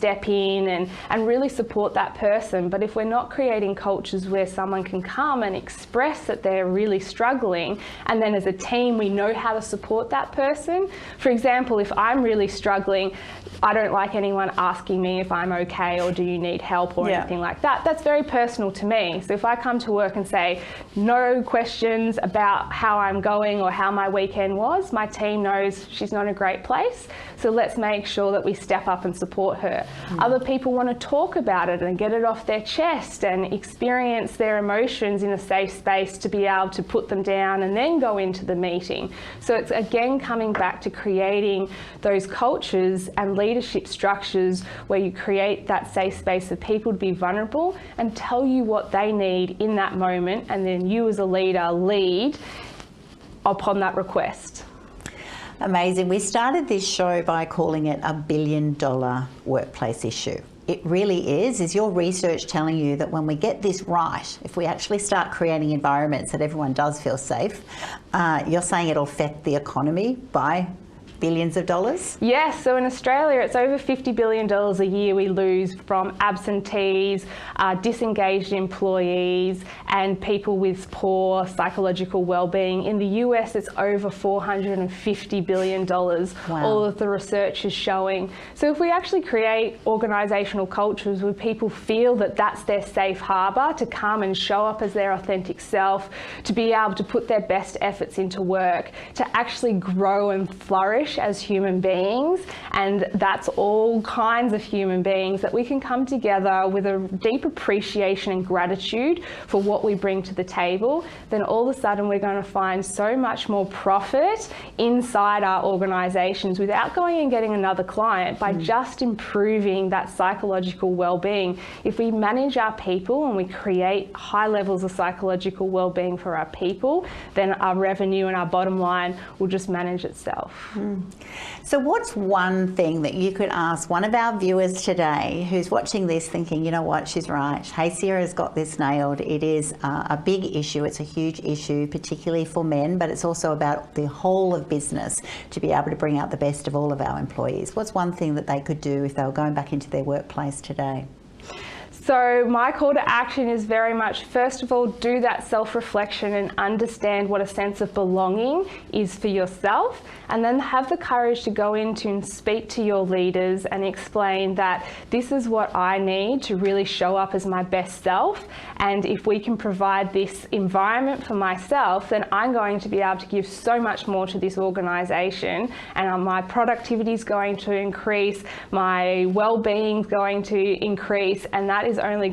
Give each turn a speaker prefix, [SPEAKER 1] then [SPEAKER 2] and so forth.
[SPEAKER 1] step in and really support that person. But if we're not creating cultures where someone can come and express that they're really struggling, and then as a team we know how to support that person. For example, if I'm really struggling, I don't like anyone asking me if I'm okay or do you need help or anything like that. That's very personal to me. So if I come to work and say no questions about how I'm going or how my weekend was, my team knows she's not in a great place. So let's make sure that we step up and support her. Other people want to talk about it and get it off their chest and experience their emotions in a safe space to be able to put them down and then go into the meeting. So it's again coming back to creating those cultures and leadership structures where you create that safe space for people to be vulnerable and tell you what they need in that moment, and then you as a leader lead upon that request.
[SPEAKER 2] Amazing. We started this show by calling it a $1 billion workplace issue. It really is. Is your research telling you that when we get this right, if we actually start creating environments that everyone does feel safe, you're saying it'll affect the economy by billions of dollars?
[SPEAKER 1] Yes, so in Australia it's over $50 billion a year we lose from absentees, disengaged employees and people with poor psychological well-being. In the US it's over $450 billion, all of the research is showing. So if we actually create organisational cultures where people feel that that's their safe harbour to come and show up as their authentic self, to be able to put their best efforts into work, to actually grow and flourish as human beings, and that's all kinds of human beings, that we can come together with a deep appreciation and gratitude for what we bring to the table, then all of a sudden we're going to find so much more profit inside our organisations without going and getting another client, by just improving that psychological well-being. If we manage our people and we create high levels of psychological well-being for our people, then our revenue and our bottom line will just manage itself.
[SPEAKER 2] So what's one thing that you could ask one of our viewers today who's watching this thinking, you know what, she's right, Hacia has got this nailed. It is a big issue, it's a huge issue, particularly for men, but it's also about the whole of business to be able to bring out the best of all of our employees. What's one thing that they could do if they were going back into their workplace today?
[SPEAKER 1] So my call to action is very much, first of all, do that self-reflection and understand what a sense of belonging is for yourself, and then have the courage to go into and speak to your leaders and explain that this is what I need to really show up as my best self, and if we can provide this environment for myself, then I'm going to be able to give so much more to this organisation, and my productivity is going to increase, my well-being is going to increase, and that is only